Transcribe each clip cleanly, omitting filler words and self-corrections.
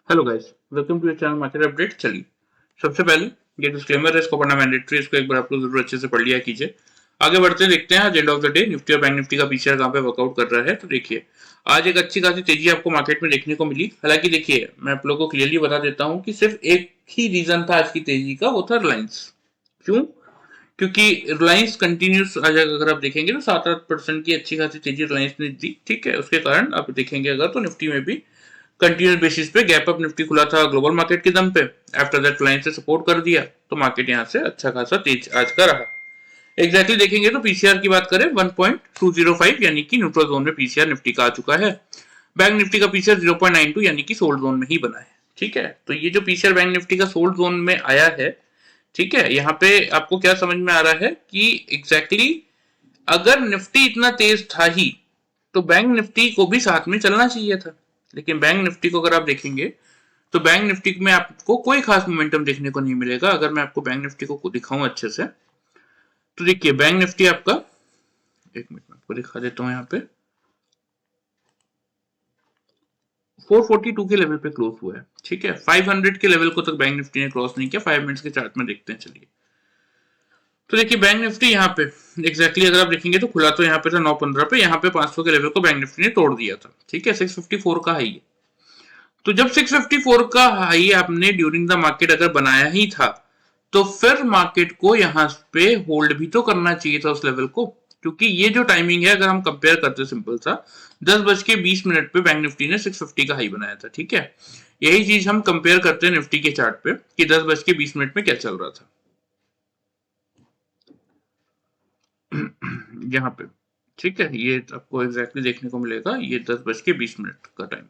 Hello guys, welcome to your channel market update. चलिए, सबसे पहले ये डिस्क्लेमर है, इसको पढ़ना मैंडेटरी, इसको एक बार आप लोग जरूर अच्छे से पढ़ लिया कीजिए। आगे बढ़ते हैं, देखते हैं आज end of the day Nifty और बैंक निफ्टी का पीसीआर कहाँ पे वर्कआउट कर रहा है। तो देखिए, आज एक अच्छी खासी तेजी आपको मार्केट में देखने को मिली। हालांकि देखिए, मैं आप लोगों को क्लियरली बता देता हूँ कि सिर्फ एक ही रीजन था आज की तेजी का, वो था रिलायंस। क्यों? क्योंकि रिलायंस कंटिन्यूस आज अगर आप देखेंगे तो 7-8% की अच्छी खासी तेजी रिलायंस ने दी। ठीक है, उसके कारण आप देखेंगे अगर तो निफ्टी में भी कंटिन्यूस बेसिस पे गैप अप निफ्टी खुला था ग्लोबल मार्केट के दम पे। आफ्टर दैट रिलायंस से सपोर्ट कर दिया तो मार्केट यहां से अच्छा खासा तेज आज का रहा। एग्जैक्टली देखेंगे तो पीसीआर की बात करें 1.205 यानी कि न्यूट्रल जोन में पीसीआर निफ्टी का आ चुका है। बैंक निफ्टी का पीसीआर 0.92 यानी कि सोल्ड जोन में ही बना है। ठीक है, तो ये जो पीसीआर बैंक निफ्टी का सोल्ड जोन में आया है, ठीक है, यहाँ पे आपको क्या समझ में आ रहा है कि एग्जैक्टली अगर निफ्टी इतना तेज था ही तो बैंक निफ्टी को भी साथ में चलना चाहिए था। लेकिन बैंक निफ्टी को अगर आप देखेंगे तो बैंक निफ्टी में आपको कोई खास मोमेंटम देखने को नहीं मिलेगा। अगर मैं आपको बैंक निफ्टी को दिखाऊं अच्छे से, तो देखिए बैंक निफ्टी आपका, एक मिनट में आपको दिखा देता हूं, यहाँ पे 442 के लेवल पे क्लोज हुआ है। ठीक है, 500 के लेवल को तक बैंक निफ्टी ने क्रॉस नहीं किया। 5 मिनट्स के चार्ट में देखते हैं। चलिए, तो देखिए बैंक निफ्टी यहाँ पे एग्जैक्टली अगर आप देखेंगे तो खुला तो यहाँ पे था 915 पे, यहाँ पे 500 के लेवल को बैंक निफ्टी ने तोड़ दिया था। ठीक है, 654 का हाई है। तो जब 654 का हाई आपने ड्यूरिंग द मार्केट अगर बनाया ही था, तो फिर मार्केट को यहां पे होल्ड भी तो करना चाहिए था उस लेवल को। क्योंकि ये जो टाइमिंग है, अगर हम कंपेयर करते सिंपल सा 10:20 पे बैंक निफ्टी ने 650 का हाई बनाया था। ठीक है, यही चीज हम कंपेयर करते हैं निफ्टी के चार्ट पे कि 10:20 में क्या चल रहा था यहाँ पे। ठीक है, ये आपको एग्जैक्टली देखने को मिलेगा, ये 10:20 का टाइम।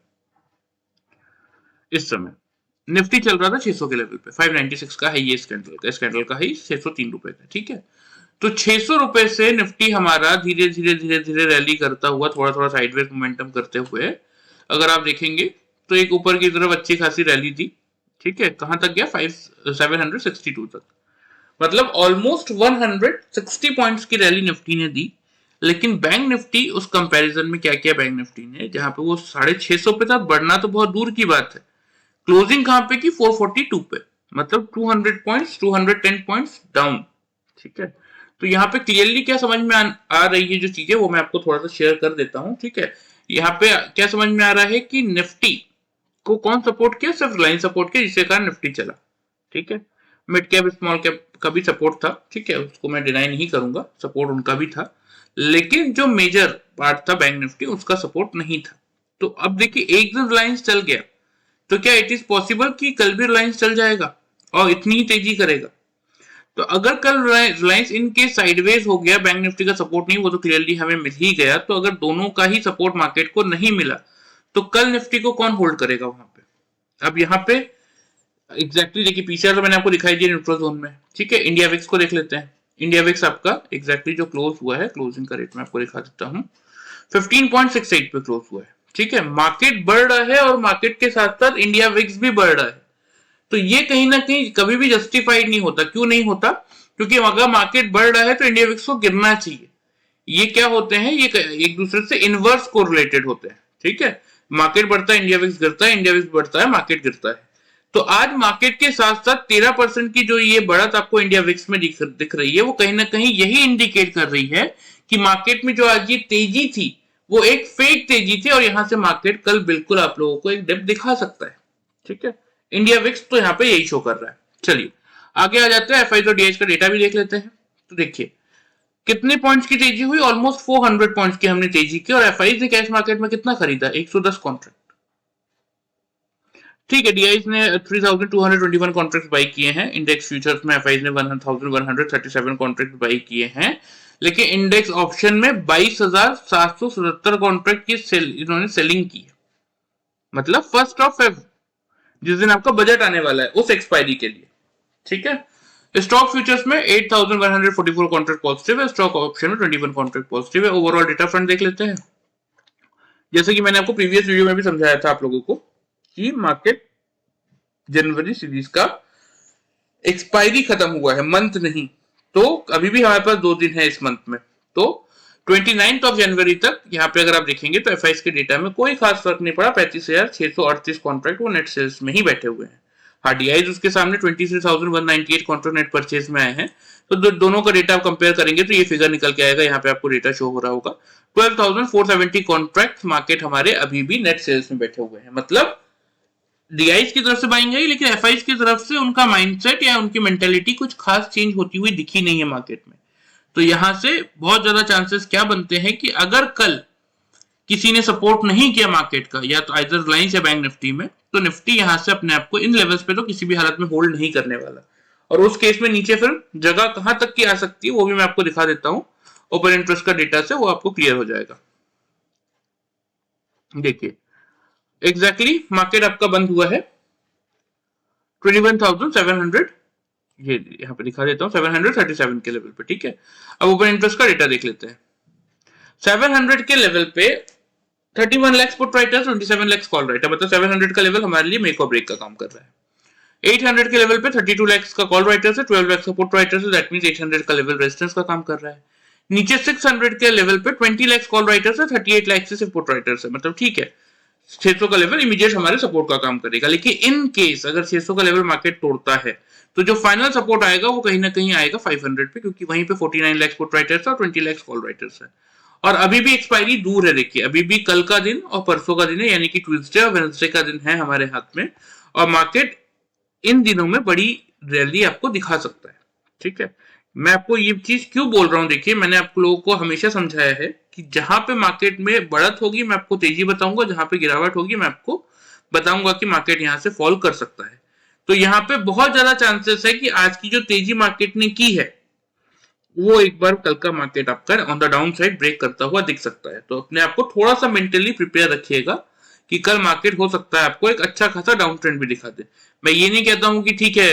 इस समय निफ्टी चल रहा था 600 के लेवल पे, 596 का है ये स्कैंडल का है 603 रुपए का। ठीक है, तो 600 रुपए से निफ्टी हमारा धीरे धीरे रैली करता हुआ, थोड़ा थोड़ा साइडवेज मोमेंटम करते हुए अगर आप देखेंगे तो एक ऊपर की तरफ अच्छी खासी रैली थी। ठीक है, कहां तक गया? 762 तक, मतलब ऑलमोस्ट 160 पॉइंट्स की रैली निफ्टी ने दी। लेकिन बैंक निफ्टी उस कंपैरिजन में क्या किया बैंक निफ्टी ने, जहां पे वो 650 पे था, बढ़ना तो बहुत दूर की बात है, क्लोजिंग कहां पे की? 442 पे, मतलब 200 पॉइंट्स, 210 पॉइंट्स डाउन। ठीक है, तो यहाँ पे क्लियरली क्या समझ में आ रही है जो चीजें, वो मैं आपको थोड़ा सा शेयर कर देता हूं। ठीक है, यहाँ पे क्या समझ में आ रहा है कि निफ्टी को कौन सपोर्ट किया? सिर्फ लाइन सपोर्ट किया, जिसके कारण निफ्टी चला। ठीक है, मिड कैप स्मॉल कैप का भी सपोर्ट था। ठीक है, उसको मैं डिनाई नहीं करूंगा, सपोर्ट उनका भी था। लेकिन जो मेजर पार्ट था बैंक निफ्टी, उसका सपोर्ट नहीं था। तो अब देखिए, एक दिन रिलायंस चल गया तो क्या इट इज पॉसिबल कि कल भी रिलायंस चल जाएगा और इतनी ही तेजी करेगा? तो अगर कल रिलायंस इनके साइडवेज हो गया, बैंक निफ्टी का सपोर्ट नहीं, वो तो क्लियरली हमें मिल ही गया, तो अगर दोनों का ही सपोर्ट मार्केट को नहीं मिला तो कल निफ्टी को कौन होल्ड करेगा वहां पे? अब यहाँ पे एग्जैक्टली देखिए, पीसीआर तो मैंने आपको दिखाई दिया न्यूट्रल जोन में। ठीक है, इंडिया विक्स को देख लेते हैं। इंडिया विक्स आपका एग्जैक्टली जो क्लोज हुआ है, क्लोजिंग का रेट मैं आपको दिखा देता हूँ, 15.68 पे क्लोज हुआ है। ठीक है, मार्केट बढ़ रहा है और मार्केट के साथ साथ इंडिया विक्स भी बढ़ रहा है। तो ये कहीं ना कहीं कभी भी जस्टिफाइड नहीं होता। क्यों नहीं होता? क्योंकि अगर मार्केट बढ़ रहा है तो इंडिया विक्स को गिरना चाहिए। ये क्या होते हैं? ये एक दूसरे से इनवर्स कोरिलेटेड होते हैं। ठीक है, मार्केट बढ़ता है इंडिया विक्स गिरता है, इंडिया विक्स बढ़ता है मार्केट गिरता है। तो आज मार्केट के साथ साथ 13% की जो ये बढ़त आपको इंडिया विक्स में दिख रही है, वो कहीं ना कहीं यही इंडिकेट कर रही है कि मार्केट में जो आज ये तेजी थी वो एक फेक तेजी थी और यहां से मार्केट कल बिल्कुल आप लोगों को एक डिप दिखा सकता है। ठीक है, इंडिया विक्स तो यहाँ पे यही शो कर रहा है। चलिए आगे आ जाते हैं, एफआई और डीएच का डेटा भी देख लेते हैं। तो देखिए कितने पॉइंट्स की तेजी हुई, ऑलमोस्ट 400 पॉइंट्स की हमने तेजी की। और एफआई ने कैश मार्केट में कितना खरीदा? 110 कॉन्ट्रैक्ट। ठीक है, डीआईज ने 3221 कॉन्ट्रैक्ट बाई किए हैं। इंडेक्स फ्यूचर्स में एफआई ने 1137 कॉन्ट्रैक्ट बाई किए हैं। लेकिन इंडेक्स ऑप्शन में 22,777 कॉन्ट्रैक्ट की इन्होंने सेलिंग की है। मतलब 1 फेब, जिस दिन आपका बजट आने वाला है, उस एक्सपायरी के लिए। ठीक है, स्टॉक फ्यूचर्स में 8144 कॉन्ट्रैक्ट पॉजिटिव है, स्टॉक ऑप्शन में 21 कॉन्ट्रैक्ट पॉजिटिव है। ओवरऑल डेटा फ्रंट देख लेते हैं। जैसे कि मैंने आपको प्रीवियस वीडियो में भी समझाया था आप लोगों को कि मार्केट जनवरी सीरीज का एक्सपायरी खत्म हुआ है, मंथ नहीं। तो अभी भी हमारे पास 2 दिन है इस मंथ में। तो 29 ऑफ जनवरी तक यहाँ पे अगर आप देखेंगे तो एफआईज के डेटा में कोई खास फर्क नहीं पड़ा। 35,638 कॉन्ट्रैक्ट वो नेट सेल्स में ही बैठे हुए हैं। हाँ, डीआईज उसके सामने 23,198 कॉन्ट्रैक्ट नेट परचेज में आए हैं। तो दोनों का डेटा आप कंपेयर करेंगे तो ये फिगर निकल के आएगा। यहाँ पे आपको डेटा शो हो रहा होगा 12,470 कॉन्ट्रैक्ट मार्केट हमारे अभी भी नेट सेल्स में बैठे हुए हैं। मतलब डीआईज की तरफ से बाइंग है, लेकिन एफआईज की तरफ से उनका माइंडसेट या उनकी मेंटेलिटी कुछ खास चेंज होती हुई दिखी नहीं है मार्केट में। तो यहां से बहुत ज्यादा चांसेस क्या बनते हैं कि अगर कल किसी ने सपोर्ट नहीं किया मार्केट का, या तो आइदर रिलायंस या बैंक निफ्टी में, तो निफ्टी यहां से अपने आप को इन लेवल्स पे तो किसी भी हालत में होल्ड नहीं करने वाला। और उस केस में नीचे फिर जगह कहां तक की आ सकती है वो भी मैं आपको दिखा देता हूं। ओपन इंटरेस्ट का डेटा से वो आपको क्लियर हो जाएगा। देखिए एग्जैक्टली मार्केट आपका बंद हुआ है 21,700, ये यहाँ पे दिखा देता हूँ 737 के लेवल पे। ठीक है, अब ओपन इंटरेस्ट का डेटा देख लेते हैं। 700 के लेवल पे 31 lakh put writers, 27 lakh call writer, मतलब 700 का लेवल हमारे लिए मेक और ब्रेक का काम कर रहा है। 800 के लेवल पे 32 लाख का कॉल राइटर्स है, 12 लाख का पुट राइटर्स है, दैट मींस 800 का लेवल रेजिस्टेंस का काम कर रहा है। नीचे 600 के लेवल पे 20 लाख कॉल राइटर्स है, 38 लाख से सिर्फ पुट राइटर्स है। मतलब ठीक है, 600 का लेवल इमीडिएट हमारे सपोर्ट का काम करेगा। लेकिन इन केस अगर 600 का लेवल मार्केट तोड़ता है तो जो फाइनल सपोर्ट आएगा वो कहीं ना कहीं आएगा 500 पे, क्योंकि वहीं पे 49 लाख पुट राइटर्स है और 20 लाख कॉल राइटर्स है। और अभी भी एक्सपायरी दूर है। देखिए अभी भी कल का दिन और परसों का दिन है, यानी कि ट्यूसडे और वेडनेसडे का दिन है हमारे हाथ में, और मार्केट इन दिनों में बड़ी रैली आपको दिखा सकता है। ठीक है, मैं आपको ये चीज क्यों बोल रहा हूँ, देखिए मैंने आप लोगों को हमेशा समझाया है कि जहां पे मार्केट में बढ़त होगी मैं आपको तेजी बताऊंगा, जहां पे गिरावट होगी मैं आपको बताऊंगा कि मार्केट यहां से फॉल कर सकता है। तो यहाँ पे बहुत ज्यादा चांसेस है कि आज की जो तेजी मार्केट ने की है वो एक बार कल का मार्केट आपका on the downside break करता हुआ दिख सकता है। तो अपने आपको थोड़ा सा मेंटली प्रिपेयर रखिएगा कि कल मार्केट हो सकता है आपको एक अच्छा खासा डाउन ट्रेंड भी दिखा दे। मैं ये नहीं कहता हूं कि ठीक है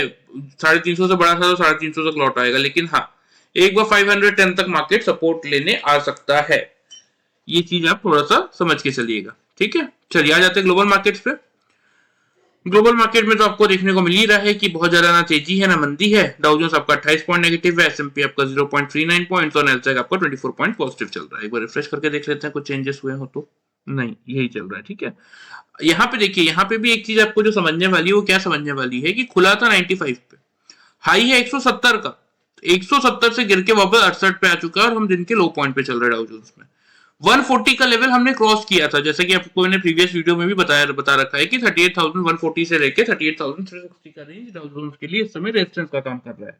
350 से बड़ा था तो 350 तक लौट आएगा, लेकिन हाँ एक बार 510 तक मार्केट सपोर्ट लेने आ सकता है। ये चीज आप थोड़ा सा समझ के चलिएगा। ठीक है, चलिए आ जाते हैं ग्लोबल मार्केट्स पे। ग्लोबल मार्केट में तो आपको देखने को मिल ही रहा है कि बहुत ज्यादा ना तेजी है ना मंदी है। डाउ जोन्स आपका 28 पॉइंट नेगेटिव है, एसएमपी आपका 0.39 पॉइंट और नैस्डैक आपका 24 पॉइंट पॉजिटिव चल रहा है। एक बार रिफ्रेश करके देख लेते हैं कुछ चेंजेस हुए हो तो। नहीं, यही चल रहा है। ठीक है, यहाँ पे देखिए, यहाँ पे भी एक चीज आपको जो समझने वाली है वो क्या समझने वाली है कि खुला था 95 पे, हाई है 170 का, 170 से गिर के वापस 68 पे आ चुका है और हम दिन के लो पॉइंट पे चल रहे हैं डाउ जोन्स में। 140 का लेवल हमने क्रॉस किया था, जैसे कि आपको मैंने प्रीवियस वीडियो में भी बता रखा है कि 38,140 से लेके 38,360 का रेंज डाउ जोन्स के लिए इस समय रेजिस्टेंस का काम कर रहा है।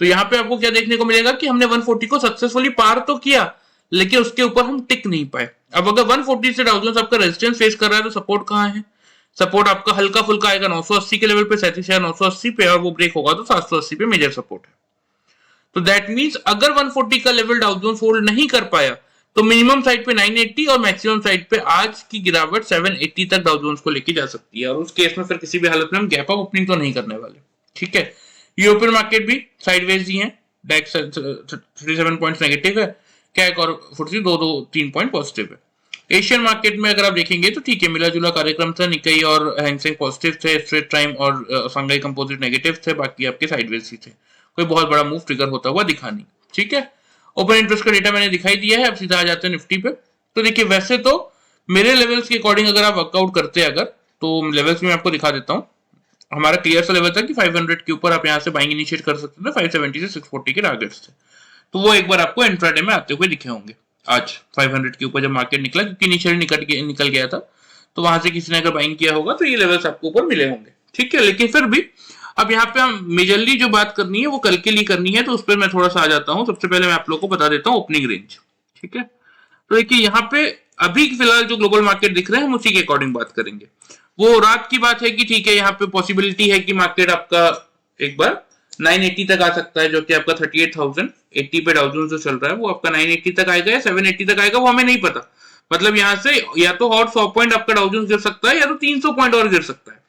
तो यहाँ पे आपको क्या देखने को मिलेगा कि हमने 140 को सक्सेसफुली पार तो किया, लेकिन उसके ऊपर हम टिक नहीं पाए। अब अगर 140 से डाउ जोन्स आपका रेजिस्टेंस फेस कर रहा है तो सपोर्ट कहाँ है? सपोर्ट आपका हल्का फुल्का आएगा 980 के लेवल पे, 37,980 पे, और वो ब्रेक होगा तो 780 पे मेजर सपोर्ट है। तो दैट मींस अगर 140 का लेवल डाउ जोन्स होल्ड नहीं कर पाया तो मिनिमम साइड पे 980 और मैक्सिमम साइड पे आज की गिरावट 780 तक डाउ जोन्स को लेके जा सकती है। और उस केस में फिर किसी भी हालत में हम गैप अप ओपनिंग तो नहीं करने वाले। ठीक है, यूरोपियन मार्केट भी साइडवेज ही है, डेक्स 37 पॉइंट्स नेगेटिव है, कैक और फुट्सी 2-3 पॉइंट पॉजिटिव है। एशियन मार्केट में अगर आप देखेंगे तो ठीक है, मिला जुला कार्यक्रम था, निकाई और हैंगसेंग पॉजिटिव थे, स्ट्रेट टाइम और संघाई कंपोजिट नेगेटिव थे, बाकी आपके साइडवेज ही थे, कोई बहुत बड़ा मूव ट्रिगर होता हुआ दिखा नहीं। ठीक है, ओपन इंटरेस्ट का डेटा मैंने दिखाई दिया है। अब सीधा आ जाते हैं निफ्टी पे। तो देखिए वैसे तो मेरे लेवल्स के अकॉर्डिंग अगर आप वर्कआउट करते हैं अगर, तो लेवल्स में आपको दिखा देता हूँ। हमारा क्लियर सा लेवल था कि 500 के ऊपर आप यहाँ से बाइंग इनिशिएट कर सकते थे, 570 से 640 के टारगेट्स थे, तो वो एक बार आपको इंट्राडे में आते हुए दिखे होंगे। आज 500 के ऊपर जब मार्केट निकला, क्योंकि इनिशियल निकल गया था, तो वहां से किसी ने अगर बाइंग किया होगा तो ये लेवल्स आपको ऊपर मिले होंगे। ठीक है, लेकिन फिर भी अब यहाँ पे हम मेजरली जो बात करनी है वो कल के लिए करनी है, तो उस पर मैं थोड़ा सा आ जाता हूँ। सबसे पहले मैं आप लोगों को बता देता हूँ ओपनिंग रेंज। ठीक है, तो देखिए यहाँ पे अभी फिलहाल जो ग्लोबल मार्केट दिख रहे हैं हम उसी के अकॉर्डिंग बात करेंगे। वो रात की बात है कि ठीक है, यहाँ पे पॉसिबिलिटी है कि मार्केट आपका एक बार 980 तक आ सकता है, जो कि आपका 38,080 पे डाउ जोन्स जो चल रहा है वो आपका 980 तक आएगा या 780 तक आएगा, वो हमें नहीं पता। मतलब यहाँ से या तो और 100 पॉइंट आपका डाउ जोन्स गिर सकता है या तो 300 पॉइंट और गिर सकता है।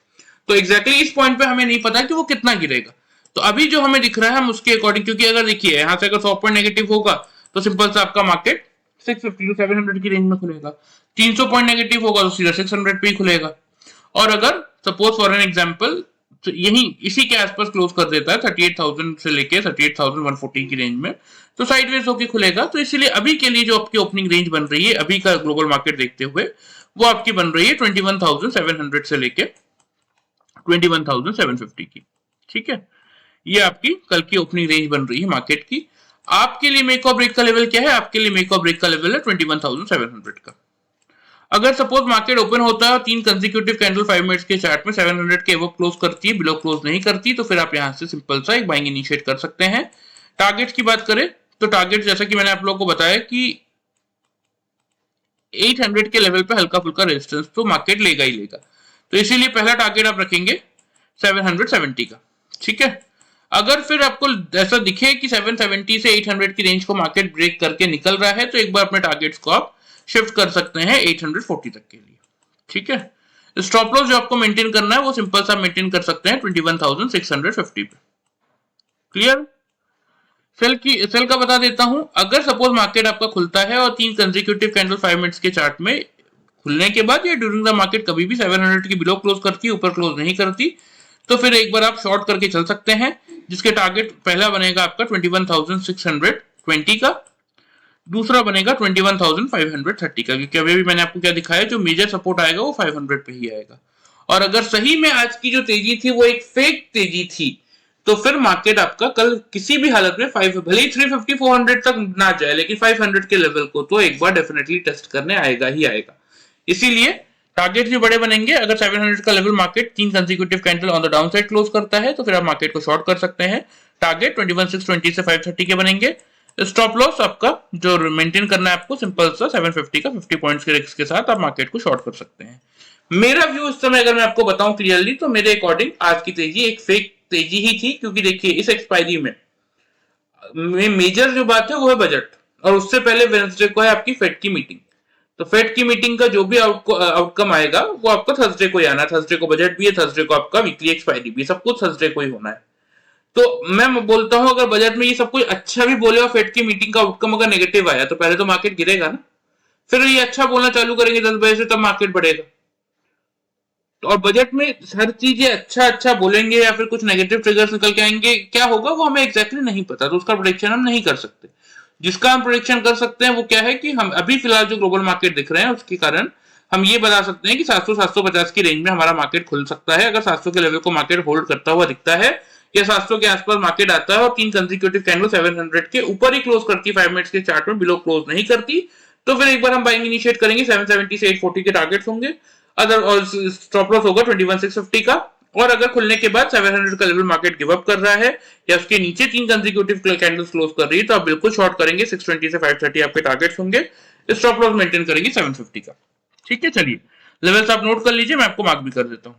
तो एग्जैक्टली इस पॉइंट पे हमें नहीं पता कि वो कितना गिरेगा। तो अभी जो हमें दिख रहा है हम उसके अकॉर्डिंग, क्योंकि अगर देखिए यहाँ से अगर 100 पॉइंट नेगेटिव होगा तो सिंपल से आपका मार्केट 650 to 700 की रेंज में खुलेगा। 300 पॉइंट नेगेटिव होगा तो सीधा 600 पे ही खुलेगा। और अगर सपोज फॉर एन एग्जांपल तो यही इसी के आसपास क्लोज कर देता है 38,000 से लेके 38,140 की रेंज में, तो साइडवेज होके खुलेगा। तो इसीलिए अभी के लिए जो आपकी ओपनिंग रेंज बन रही है अभी का ग्लोबल मार्केट देखते हुए, वो आपकी बन रही है 21,700 से लेके 21,750 की। ठीक है, ये आपकी कल की ओपनिंग रेंज बन रही है मार्केट की। आपके लिए मेक और ब्रेक का लेवल क्या है? आपके लिए मेक और ब्रेक का लेवल है 21,700 का। अगर सपोज मार्केट ओपन होता है और 3 कंसेक्यूटिव कैंडल 5 मिनट्स के चार्ट में 700 के वो क्लोज करती है, बिलो क्लोज नहीं करती, तो फिर आप यहां से सिंपल सा एक बाइंग इनिशिएट कर सकते हैं। टारगेट्स की बात करें तो टारगेट जैसा कि मैंने आप लोगों को बताया कि 800 के लेवल पे हल्का फुल्का रेजिस्टेंस तो मार्केट लेगा ही लेगा, तो इसीलिए पहला टारगेट आप रखेंगे 770 का। ठीक है, अगर फिर आपको ऐसा दिखे कि 770 से 800 की रेंज को मार्केट ब्रेक करके निकल रहा है, तो एक बार अपने टारगेट्स को आप शिफ्ट कर सकते हैं 840 तक के लिए। ठीक है, स्टॉप लॉस जो आपको मेंटेन करना है वो सिंपल सा मेंटेन कर सकते हैं 21,650 पे। क्लियर? सेल का बता देता हूं। अगर सपोज मार्केट आपका खुलता है और 3 कंसेक्यूटिव कैंडल 5 मिनट्स के चार्ट में खुलने के बाद या ड्यूरिंग द मार्केट कभी भी 700 की बिलो क्लोज करती है, ऊपर क्लोज नहीं करती, तो फिर एक बार आप शॉर्ट करके चल सकते हैं, जिसके टारगेट पहला बनेगा आपका 21,620 का, दूसरा बनेगा 21,530 का, क्योंकि अभी भी मैंने आपको क्या दिखाया, जो मेजर सपोर्ट आएगा वो 500 पे ही आएगा। और अगर सही में आज की जो तेजी थी वो एक फेक तेजी थी, तो फिर मार्केट आपका कल किसी भी हालत में भले ही 350 400 तक ना जाए, लेकिन 500 के लेवल को तो एक बार डेफिनेटली टेस्ट करने आएगा ही आएगा। इसीलिए टारगेट भी बड़े बनेंगे। अगर 700 का level market 3 consecutive candle on the down side close करता है, तो फिर आप मार्केट को शॉर्ट कर सकते हैं। टारगेट 21,620 से 530 के बनेंगे। स्टॉप लॉस आपका जो मेंटेन करना है आपको सिंपल सा 750 का 50 पॉइंट्स के रिस्क के साथ आप मार्केट को शॉर्ट कर सकते हैं। मेरा व्यू इस समय अगर मैं आपको बताऊं क्लियरली, तो मेरे अकॉर्डिंग आज की तेजी एक फेक तेजी ही थी, क्योंकि देखिए इस एक्सपायरी में मेजर जो बात है वो है बजट, और उससे पहले वेडनेसडे को है आपकी फेड की मीटिंग। तो फेड की मीटिंग का जो भी आउटकम आएगा वो आपको थर्सडे को ही आना है। थर्सडे को बजट भी है, थर्सडे को आपका वीकली एक्सपायरी भी है, सब कुछ थर्सडे को ही होना है। तो मैं बोलता हूं अगर बजट में ये सब कुछ अच्छा भी बोले और फेड की मीटिंग का आउटकम अगर नेगेटिव आया, तो पहले तो मार्केट गिरेगा ना, फिर ये अच्छा बोलना चालू करेंगे 10 बजे से, तब मार्केट बढ़ेगा। और बजट में हर चीजें अच्छा अच्छा बोलेंगे या फिर कुछ नेगेटिव ट्रिगर्स निकल के आएंगे, क्या होगा वो हमें एग्जैक्टली नहीं पता, तो उसका प्रोडिक्शन हम नहीं कर सकते। जिसका हम प्रोडिक्शन कर सकते हैं वो क्या है कि हम अभी फिलहाल जो ग्लोबल मार्केट दिख रहे हैं उसके कारण हम ये बता सकते हैं कि 700-750 की रेंज में हमारा मार्केट खुल सकता है। अगर 700 के लेवल को मार्केट होल्ड करता हुआ दिखता है या 700 के आसपास मार्केट आता है और 3 कंसेक्यूटिव कैंडल 700 के ऊपर ही क्लोज करती है 5 मिनट्स के चार्ट में, बिलो क्लोज नहीं करती, तो फिर एक बार हम बाइंग इनिशिएट करेंगे। 770 से 840 के टारगेट्स होंगे, अदर और स्टॉप लॉस होगा 21,650 का। और अगर खुलने के बाद 700 का लेवल मार्केट गिव अप कर रहा है या उसके नीचे 3 कंसेक्यूटिव कैंडल्स क्लोज कर रही है, तो आप बिल्कुल शॉर्ट करेंगे। 620 से 530 आपके टारगेट्स होंगे, स्टॉप लॉस मेंटेन करेंगे 750 का। ठीक है, चलिए लेवल्स आप नोट कर लीजिए, मैं आपको मार्क भी कर देता हूं।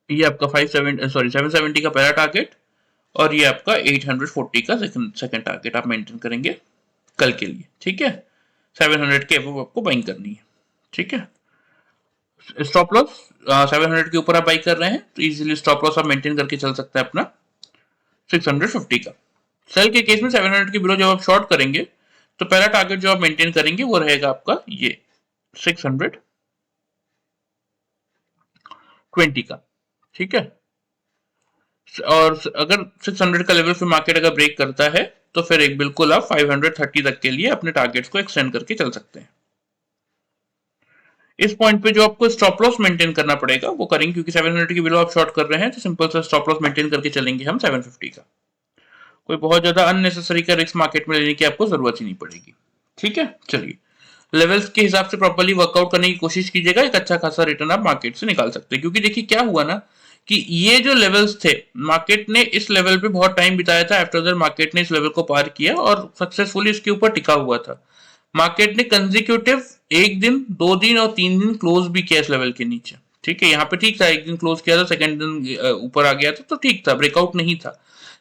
ये आपका 770 का पहला टारगेट और ये आपका 840 का सेकंड टारगेट आप मेंटेन करेंगे कल के लिए। ठीक है, 700 के अबव आपको बाइंग करनी है। ठीक है, स्टॉप लॉस 700 के ऊपर आप बाई कर रहे हैं तो इजीली स्टॉप लॉस आप मेंटेन करके चल सकते हैं अपना 650 का। सेल के केस में 700 के बिलो जब आप शॉर्ट करेंगे तो पहला टारगेट जो आप मेंटेन करेंगे वो रहेगा आपका ये 620 का। ठीक है, और अगर 600 का लेवल फिर मार्केट अगर ब्रेक करता है तो फिर एक बिल्कुल आप 530 तक के लिए अपने टारगेट्स को एक्सटेंड करके चल सकते हैं। इस पॉइंट पे जो आपको स्टॉप लॉस मेंटेन करना पड़ेगा वो करेंगे, क्योंकि 700 की बिलो आप शॉर्ट कर रहे हैं तो सिंपल सा स्टॉप लॉस मेंटेन करके चलेंगे हम 750 का। कोई बहुत ज्यादा अननेसेसरी का रिस्क मार्केट में लेने की आपको जरूरत ही नहीं पड़ेगी। ठीक है, चलिए लेवल्स के हिसाब से प्रॉपर्ली वर्कआउट करने की कोशिश कीजिएगा, एक अच्छा खासा रिटर्न आप मार्केट से निकाल सकते हैं। क्योंकि देखिए क्या हुआ ना कि ये जो लेवल्स थे, मार्केट ने इस लेवल पे बहुत टाइम बिताया था, आफ्टर दैट मार्केट ने इस लेवल को पार किया और सक्सेसफुली इसके ऊपर टिका हुआ था। मार्केट ने कंसेक्यूटिव 1 दिन 2 दिन और 3 दिन क्लोज भी किया इस लेवल के नीचे। ठीक है, यहाँ पे ठीक था, 1 दिन क्लोज किया था, सेकंड दिन ऊपर आ गया था तो ठीक था, ब्रेकआउट नहीं था।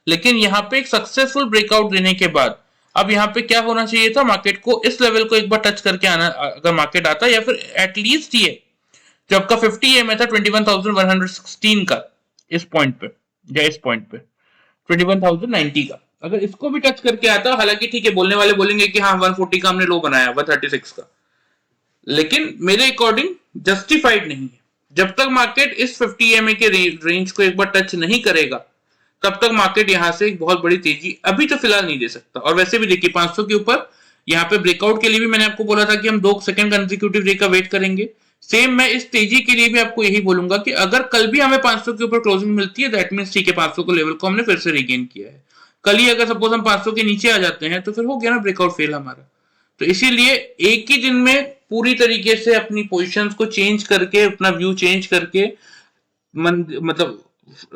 लेकिन यहाँ पे एक सक्सेसफुल ब्रेकआउट देने के बाद अब यहाँ पे क्या होना चाहिए था, मार्केट को इस लेवल को एक बार टच करके आना, अगर मार्केट आता या फिर एटलीस्ट ये जो आपका 50 EMA था 21,116 का, इस पॉइंट पे या इस पॉइंट पे 21,090 का, अगर इसको भी टच करके आता, हालांकि ठीक है बोलने वाले बोलेंगे कि हाँ 140 का हमने लो बनाया 136 का, लेकिन मेरे अकॉर्डिंग जस्टिफाइड नहीं है। जब तक मार्केट इस 50 EMA के रेंज को एक बार टच नहीं करेगा तब तक मार्केट यहां से एक बहुत बड़ी तेजी अभी तो फिलहाल नहीं दे सकता। और वैसे भी देखिए 500 के ऊपर यहाँ पे ब्रेकआउट के लिए भी मैंने आपको बोला था कि हम 2 सेकंड कंसेक्यूटिव डे का वेट करेंगे। सेम मैं इस तेजी के लिए भी आपको यही बोलूंगा कि अगर कल भी हमें 500 के ऊपर क्लोजिंग मिलती है दैट मींस ठीक है 500 को लेवल को हमने फिर से रिगेन किया है। कल ही अगर सपोज हम 500 के नीचे आ जाते हैं तो फिर हो गया ना ब्रेकआउट फेल हमारा। तो इसीलिए एक ही दिन में पूरी तरीके से अपनी पोजीशंस को चेंज करके, अपना व्यू चेंज करके, मतलब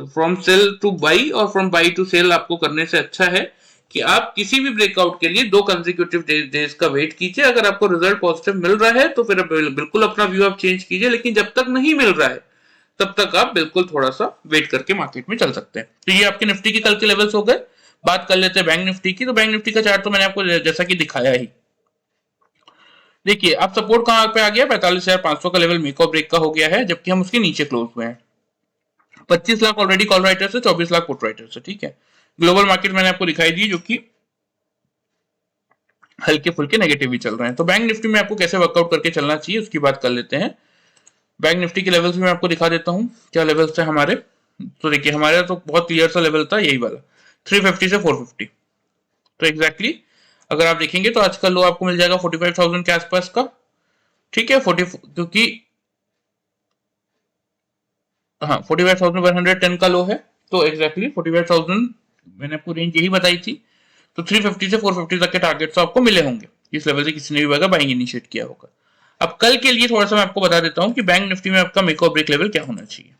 फ्रॉम सेल टू बाई और फ्रॉम बाई टू सेल आपको करने से अच्छा है कि आप किसी भी ब्रेकआउट के लिए 2 कंसेक्यूटिव डेज का वेट कीजिए। अगर आपको रिजल्ट पॉजिटिव मिल रहा है तो फिर बिल्कुल अपना व्यू आप चेंज कीजिए, लेकिन जब तक नहीं मिल रहा है तब तक आप बिल्कुल थोड़ा सा वेट करके मार्केट में चल सकते हैं। तो ये आपके निफ्टी के कल के लेवल्स हो गए। बात कर लेते हैं बैंक निफ्टी की। तो बैंक निफ्टी का चार्ट तो मैंने आपको जैसा कि दिखाया ही। देखिए अब सपोर्ट कहां पे आ गया, 45,500 का लेवल मेक और ब्रेक का हो गया है, जबकि हम उसके नीचे क्लोज हुए हैं। 25 लाख ऑलरेडी कॉल राइटर्स है, 24 लाख पुट राइटर्स है, ठीक है। ग्लोबल मार्केट मैंने आपको दिखाई दी जो कि हल्के फुल्के नेगेटिव भी चल रहे हैं। तो बैंक निफ्टी में आपको कैसे वर्कआउट करके चलना चाहिए उसकी बात कर लेते हैं। बैंक निफ्टी के लेवल्स भी मैं आपको दिखा देता हूं क्या लेवल्स थे हमारे। तो देखिए हमारे तो बहुत क्लियर सा लेवल था यही वाला 350 से 450। तो एग्जैक्टली अगर आप देखेंगे तो आज का लो आपको मिल जाएगा 45,000 के आसपास का, ठीक है। 40 क्योंकि हाँ 45,110 का लो है, तो एग्जैक्टली 45,000 मैंने आपको रेंज यही बताई थी। तो 350 से 450 तक के टारगेट तो आपको मिले होंगे इस लेवल से किसी ने भी बाइंग इनिशिएट किया होगा। अब कल के लिए थोड़ा सा मैं आपको बता देता हूं कि बैंक निफ्टी में आपका मेक और ब्रेक लेवल क्या होना चाहिए।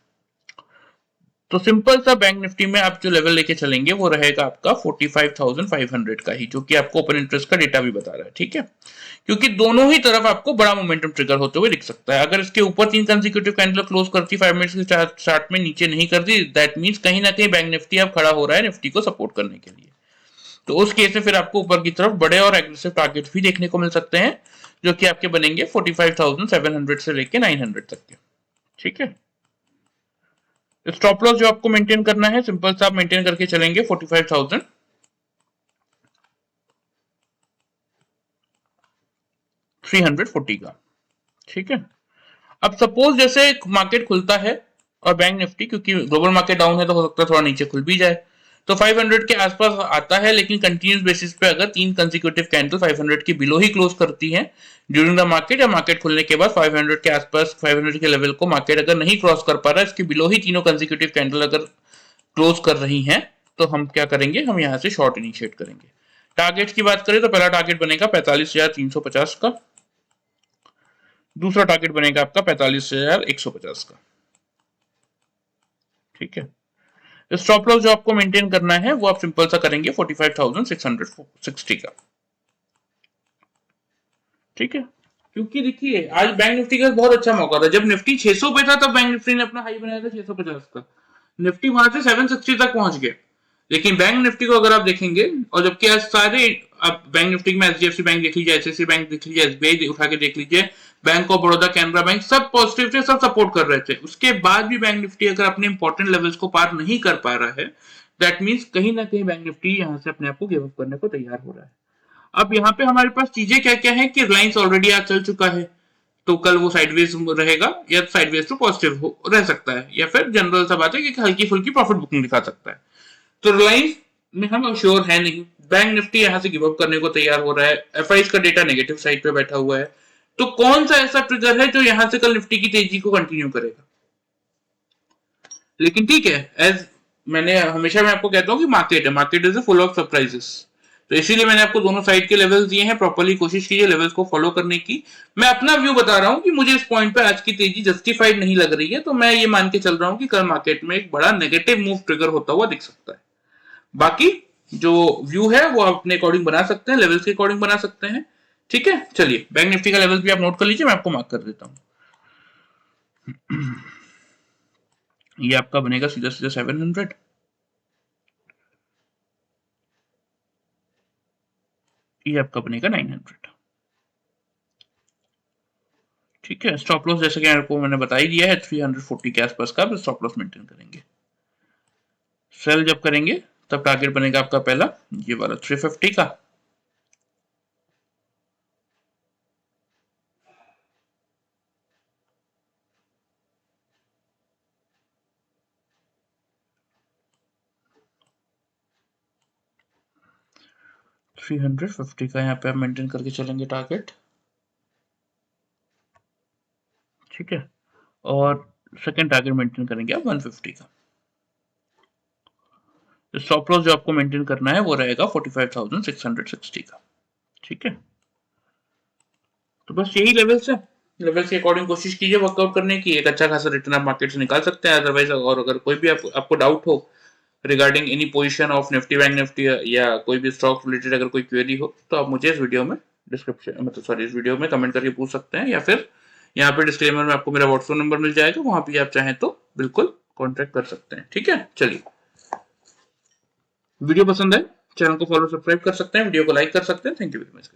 तो सिंपल सा बैंक निफ्टी में आप जो लेवल लेके चलेंगे वो रहेगा आपका 45,500 का ही, जो कि आपको ओपन इंटरेस्ट का डेटा भी बता रहा है, ठीक है। क्योंकि दोनों ही तरफ आपको बड़ा मोमेंटम ट्रिगर होते हुए दिख सकता है। अगर इसके ऊपर 3 कंसेक्यूटिव कैंडल क्लोज करती 5 मिनट्स के चार्ट में, नीचे नहीं करती, दैट मींस कहीं ना कहीं बैंक निफ्टी अब खड़ा हो रहा है निफ्टी को सपोर्ट करने के लिए। तो उस केस में फिर आपको ऊपर की तरफ बड़े और एग्रेसिव टारगेट भी देखने को मिल सकते हैं, जो कि आपके बनेंगे 45,700 से लेके 900 तक के, ठीक है। स्टॉप लॉस जो आपको मेंटेन करना है सिंपल सा आप मेंटेन करके चलेंगे 45,340 का, ठीक है। अब सपोज जैसे मार्केट खुलता है और बैंक निफ्टी, क्योंकि ग्लोबल मार्केट डाउन है तो हो सकता है थोड़ा नीचे खुल भी जाए, तो 500 के आसपास आता है, लेकिन कंटिन्यूस बेसिस पे अगर 3 कंसेक्यूटिव कैंडल 500 के बिलो ही क्लोज करती है ड्यूरिंग द मार्केट, या मार्केट खुलने के बाद 500 के आसपास 500 के लेवल को मार्केट अगर नहीं क्रॉस कर पा रहा है, इसके बिलो ही तीनों कंसेक्यूटिव कैंडल अगर क्लोज कर रही हैं, तो हम क्या करेंगे, हम यहां से शॉर्ट इनिशिएट करेंगे। टारगेट की बात करें तो पहला टारगेट बनेगा 45,350 का, दूसरा टारगेट बनेगा आपका 45,150 का, ठीक है। स्टॉप लॉस जो आपको मेंटेन करना है वो आप सिंपल सा करेंगे 45,660 का, ठीक है। क्योंकि देखिए आज बैंक निफ्टी का बहुत अच्छा मौका था, जब निफ्टी 600 पे था तब बैंक निफ्टी ने अपना हाई बनाया था 650 का, निफ्टी वहां से 760 तक पहुंच गया। लेकिन बैंक निफ्टी को अगर आप देखेंगे, और जबकि आज सारे आप बैंक निफ्टी में एचडीएफसी बैंक देख लीजिए, एचएससी बैंक देख लीजिए, एसबीआई उठा के देख लीजिए, bank of Baroda, Canara bank, सब पॉजिटिव थे, सब सपोर्ट कर रहे थे। उसके बाद भी बैंक निफ्टी अगर अपने इंपॉर्टेंट लेवल्स को पार नहीं कर पा रहा है, दैट मीन्स कहीं ना कहीं बैंक निफ्टी यहां से अपने आप को गिव अप करने को तैयार हो रहा है। अब यहाँ पे हमारे पास चीजें क्या क्या है कि रिलायंस ऑलरेडी आज चल चुका है, तो कल वो साइडवेज रहेगा, या साइडवेज टू पॉजिटिव रह सकता है, या फिर जनरल सा बात है कि हल्की फुल्की प्रॉफिट बुकिंग दिखा सकता है। तो रिलायंस में हम श्योर है नहीं। बैंक निफ्टी यहां से गिव अप करने को तैयार हो रहा है, एफआईज का डेटा नेगेटिव साइड पे बैठा हुआ है। तो कौन सा ऐसा ट्रिगर है जो यहां से कल निफ्टी की तेजी को कंटिन्यू करेगा। लेकिन ठीक है, एज मैंने हमेशा मैं आपको कहता हूं कि market is full of surprises, तो इसीलिए मैंने आपको दोनों साइड के लेवल्स दिए हैं। प्रॉपर्ली कोशिश कीजिए लेवल्स को फॉलो करने की। मैं अपना व्यू बता रहा हूं कि मुझे इस पॉइंट पे आज की तेजी जस्टिफाइड नहीं लग रही है, तो मैं ये मान के चल रहा हूं कि कल मार्केट में एक बड़ा नेगेटिव मूव ट्रिगर होता हुआ दिख सकता है। बाकी जो व्यू है वो आप अपने अकॉर्डिंग बना सकते हैं, लेवल्स के अकॉर्डिंग बना सकते हैं, ठीक है। चलिए बैंक निफ्टी का लेवल भी आप नोट कर लीजिए, मैं आपको मार्क कर देता हूं। ये आपका बनेगा सीधा सीधा 700, ये आपका बनेगा 900, ठीक है। स्टॉप लॉस जैसे कि आपको मैंने बता ही दिया है 340 के आसपास का स्टॉप लॉस मेंटेन करेंगे। सेल जब करेंगे तब टारगेट बनेगा आपका पहला ये वाला 350 का। $350 का यहाँ पे आप मेंटेन करके चलेंगे टारगेट, ठीक है। और सेकंड टारगेट मेंटेन करेंगे आप 150 का। स्टॉप लॉस जो आपको मेंटेन करना है वो रहेगा 45,660 का, ठीक है। तो बस यही लेवल्स है, लेवल्स के अकॉर्डिंग कोशिश कीजिए वर्कआउट करने की, एक अच्छा खासा रिटर्न आप मार्केट से निकाल सकते हैं। अदरवाइज और अगर कोई भी आपको डाउट हो regarding any position of Nifty bank Nifty या कोई भी स्टॉक रिलेटेड अगर कोई क्वेरी हो तो आप मुझे इस वीडियो में डिस्क्रिप्शन मतलब सॉरी इस वीडियो में कमेंट करके पूछ सकते हैं, या फिर यहाँ पे डिस्क्लेमर में आपको मेरा व्हाट्सएप नंबर मिल जाएगा, वहां भी आप चाहें तो बिल्कुल कॉन्टेक्ट कर सकते हैं, ठीक है। चलिए, वीडियो पसंद है चैनल को फॉलो सब्सक्राइब कर सकते हैं, वीडियो को लाइक कर सकते हैं। Thank you very much.